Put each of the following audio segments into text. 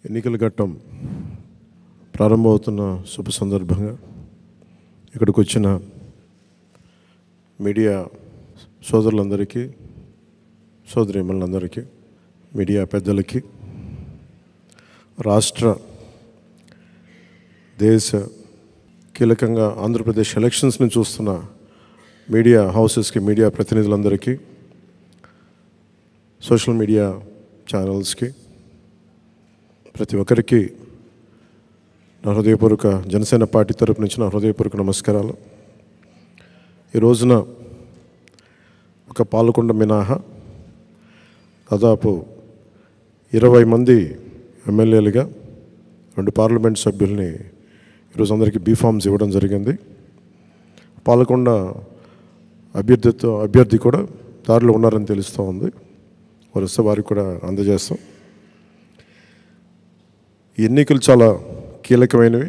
ఎన్నికల ఘట్టం ప్రారంభమవుతున్న శుభ సందర్భంగా ఇక్కడికి వచ్చిన మీడియా సోదరులందరికీ, సోదరీమణులందరికీ, మీడియా పెద్దలకి, రాష్ట్ర దేశ కీలకంగా ఆంధ్రప్రదేశ్ ఎలక్షన్స్ని చూస్తున్న మీడియా హౌసెస్కి, మీడియా ప్రతినిధులందరికీ, సోషల్ మీడియా ఛానల్స్కి, ప్రతి ఒక్కరికి నా హృదయపూర్వక జనసేన పార్టీ తరపు నుంచి నా హృదయపూర్వక నమస్కారాలు. ఈ రోజున ఒక పాలకొండ మినహా దాదాపు 20 మంది ఎమ్మెల్యేలుగా 2 పార్లమెంట్ సభ్యుల్ని ఈరోజు అందరికీ బీఫామ్స్ ఇవ్వడం జరిగింది. పాలకొండ అభ్యర్థి కూడా దారిలో ఉన్నారని తెలుస్తూ ఉంది. వరుస వారికి కూడా అందజేస్తాం. ఎన్నికలు చాలా కీలకమైనవి.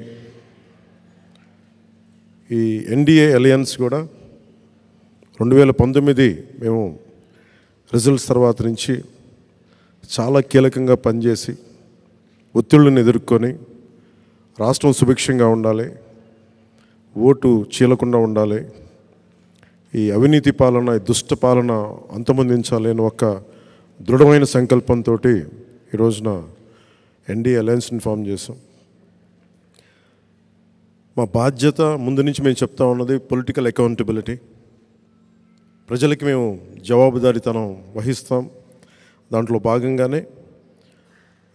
ఈ ఎన్డీఏ అలయన్స్ కూడా 2019 మేము రిజల్ట్స్ తర్వాత నుంచి చాలా కీలకంగా పనిచేసి ఒత్తిళ్లను ఎదుర్కొని రాష్ట్రం సుభిక్షంగా ఉండాలి, ఓటు చీలకుండా ఉండాలి, ఈ అవినీతి పాలన, ఈ దుష్ట పాలన అంతమొందించాలి అని ఒక దృఢమైన సంకల్పంతో ఈ రోజున ఎన్డీఏ అలయన్స్ని ఫామ్ చేసాం. మా బాధ్యత ముందు నుంచి మేము చెప్తా ఉన్నది పొలిటికల్ అకౌంటబిలిటీ. ప్రజలకి మేము జవాబుదారీతనం వహిస్తాం. దాంట్లో భాగంగానే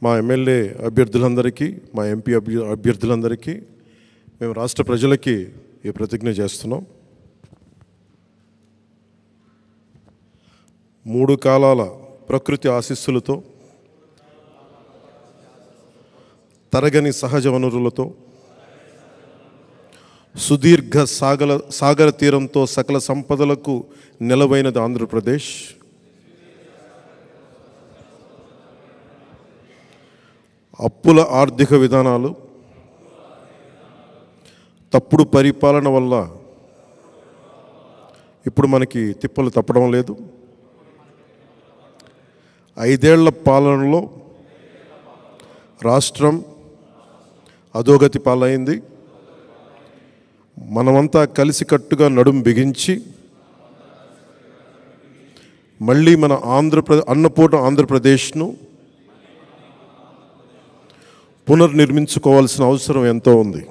మా ఎమ్మెల్యే అభ్యర్థులందరికీ, మా ఎంపీ అభ్యర్థులందరికీ మేము రాష్ట్ర ప్రజలకి ఈ ప్రతిజ్ఞ చేస్తున్నాం. 3 కాలాల ప్రకృతి ఆశీస్సులతో, తరగని సహజ వనరులతో, సుదీర్ఘ సాగర తీరంతో సకల సంపదలకు నెలవైనది ఆంధ్రప్రదేశ్. అప్పుల ఆర్థిక విధానాలు, తప్పుడు పరిపాలన వల్ల ఇప్పుడు మనకి తిప్పలు తప్పడం లేదు. 5 ఏళ్ల పాలనలో రాష్ట్రం అధోగతి పాలైంది. మనమంతా కలిసికట్టుగా నడుం బిగించి మళ్ళీ మన అన్నపూర్ణ ఆంధ్రప్రదేశ్ను పునర్నిర్మించుకోవాల్సిన అవసరం ఎంతో ఉంది.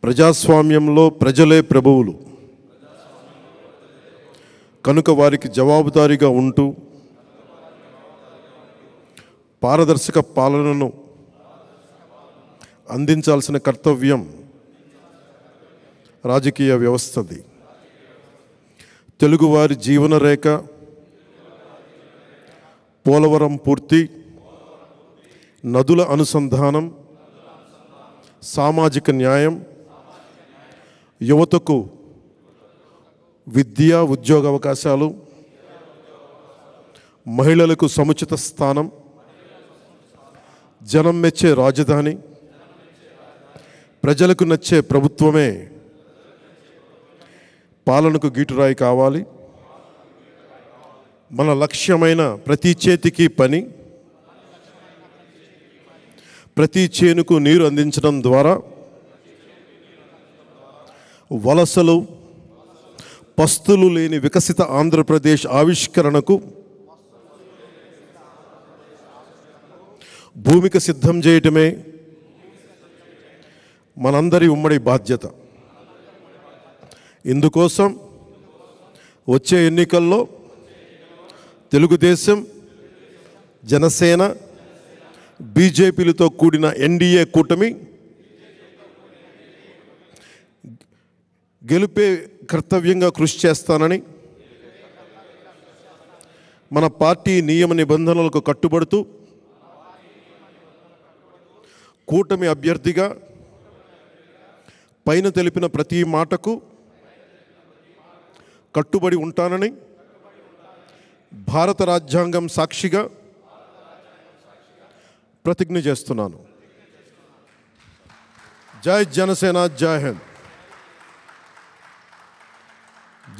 ప్రజాస్వామ్యంలో ప్రజలే ప్రభువులు కనుక వారికి జవాబుదారీగా ఉంటూ పారదర్శక పాలనను అందించాల్సిన కర్తవ్యం రాజకీయ వ్యవస్థది. తెలుగువారి జీవనరేఖ, పోలవరం పూర్తి, నదుల అనుసంధానం, సామాజిక న్యాయం, యువతకు విద్య, ఉద్యోగ అవకాశాలు, మహిళలకు సముచిత స్థానం, జనం మెచ్చే రాజధాని, ప్రజలకు నచ్చే ప్రభుత్వమే పాలనకు గీటురాయి కావాలి. మన లక్ష్యమైన ప్రతి చేతికి పని, ప్రతి చేనుకు నీరు అందించడం ద్వారా వలసలు, పస్తులు లేని వికసిత ఆంధ్రప్రదేశ్ ఆవిష్కరణకు భూమిక సిద్ధం చేయటమే మనందరి ఉమ్మడి బాధ్యత. ఇందుకోసం వచ్చే ఎన్నికల్లో తెలుగుదేశం, జనసేన, బీజేపీలతో కూడిన ఎన్డీఏ కూటమి గెలుపే కర్తవ్యంగా కృషి చేస్తానని, మన పార్టీ నియమ నిబంధనలకు కట్టుబడుతూ కూటమి అభ్యర్థిగా పైన తెలిపిన ప్రతి మాటకు కట్టుబడి ఉంటానని భారత రాజ్యాంగం సాక్షిగా ప్రతిజ్ఞ చేస్తున్నాను. జై జనసేన, జై హింద్.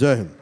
జై హింద్.